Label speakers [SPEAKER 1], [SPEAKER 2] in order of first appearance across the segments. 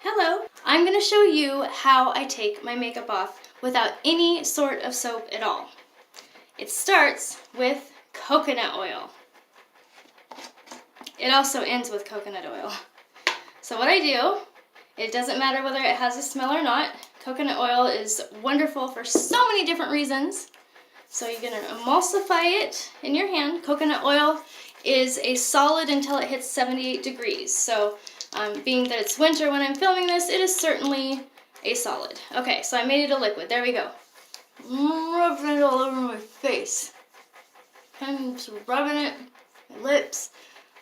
[SPEAKER 1] Hello! I'm going to show you how I take my makeup off without any sort of soap at all. It starts with coconut oil. It also ends with coconut oil. So what I do, it doesn't matter whether it has a smell or not. Coconut oil is wonderful for so many different reasons. So you're going to emulsify it in your hand. Coconut oil is a solid until it hits 78 degrees. So being that it's winter when I'm filming this, it is certainly a solid. Okay, so I made it a liquid. There we go. Rubbing it all over my face. I'm just rubbing it, my lips.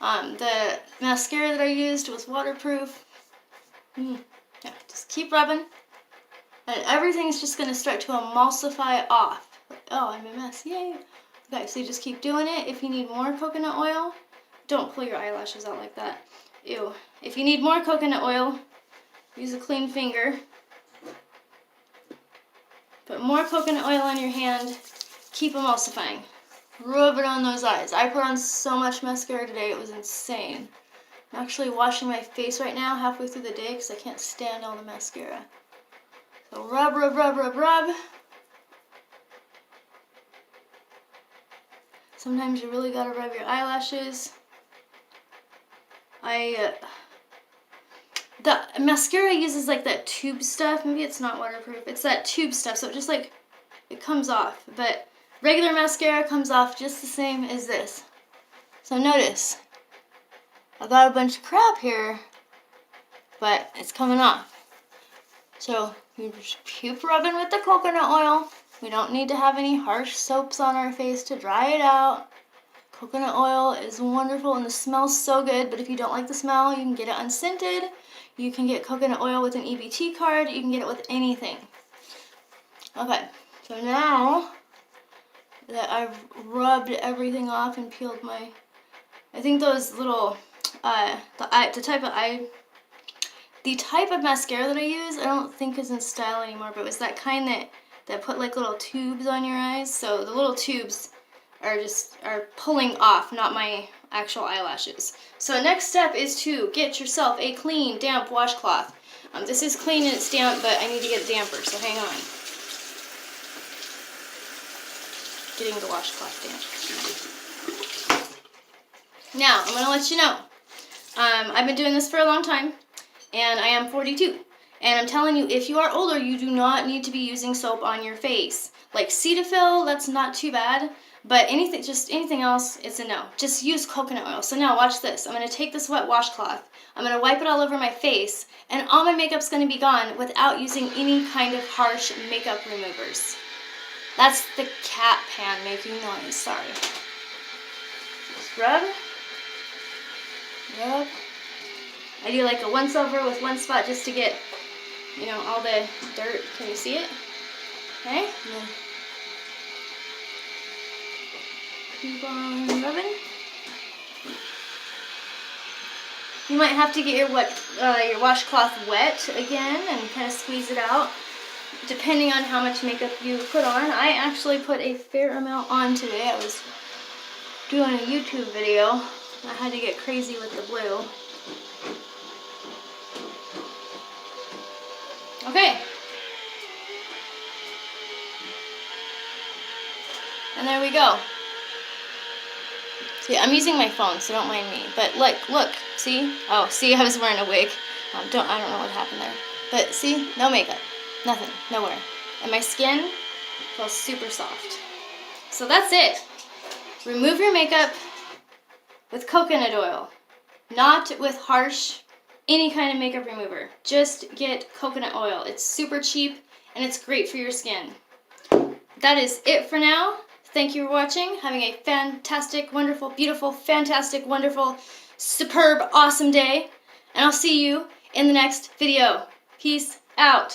[SPEAKER 1] The mascara that I used was waterproof. Yeah, just keep rubbing. And everything's just going to start to emulsify off. Oh, I'm a mess. Yay. Okay, so you just keep doing it. If you need more coconut oil, don't pull your eyelashes out like that. Ew. If you need more coconut oil, use a clean finger. Put more coconut oil on your hand. Keep emulsifying. Rub it on those eyes. I put on so much mascara today, it was insane. I'm actually washing my face right now halfway through the day because I can't stand all the mascara. So rub, rub, rub, rub, rub. Sometimes you really gotta rub your eyelashes. The mascara uses like that tube stuff. Maybe it's not waterproof. It's that tube stuff, so it just like, it comes off. But regular mascara comes off just the same as this. So notice, I got a bunch of crap here, but it's coming off. So you just keep rubbing with the coconut oil. We don't need to have any harsh soaps on our face to dry it out. Coconut oil is wonderful and the smells so good, but if you don't like the smell, you can get it unscented. You can get coconut oil with an EBT card. You can get it with anything. Okay, so now that I've rubbed everything off and peeled my, I think those little, the type of mascara that I use, I don't think is in style anymore, but it was that kind that put like little tubes on your eyes. So the little tubes are pulling off, not my actual eyelashes. So next step is to get yourself a clean, damp washcloth. This is clean and it's damp, but I need to get damper, so hang on. Getting the washcloth damp. Now, I'm going to let you know, I've been doing this for a long time, and I am 42. And I'm telling you, if you are older, you do not need to be using soap on your face. Like Cetaphil, that's not too bad. But anything else, it's a no. Just use coconut oil. So now watch this. I'm going to take this wet washcloth. I'm going to wipe it all over my face. And all my makeup's going to be gone without using any kind of harsh makeup removers. That's the cat pan making noise. Sorry. Just rub. Rub. I do like a once over with one spot just to get, you know, all the dirt. Can you see it? Okay. Keep on rubbing. You might have to get your washcloth wet again and kind of squeeze it out, depending on how much makeup you put on. I actually put a fair amount on today. I was doing a YouTube video. I had to get crazy with the blue. Okay. And there we go. See, I'm using my phone, so don't mind me. But look, see? Oh, see, I was wearing a wig. I don't know what happened there. But see, no makeup, nothing, nowhere. And my skin feels super soft. So that's it. Remove your makeup with coconut oil, not with harsh, any kind of makeup remover. Just get coconut oil. It's super cheap, and it's great for your skin. That is it for now. Thank you for watching, having a fantastic, wonderful, beautiful, fantastic, wonderful, superb, awesome day. And I'll see you in the next video. Peace out.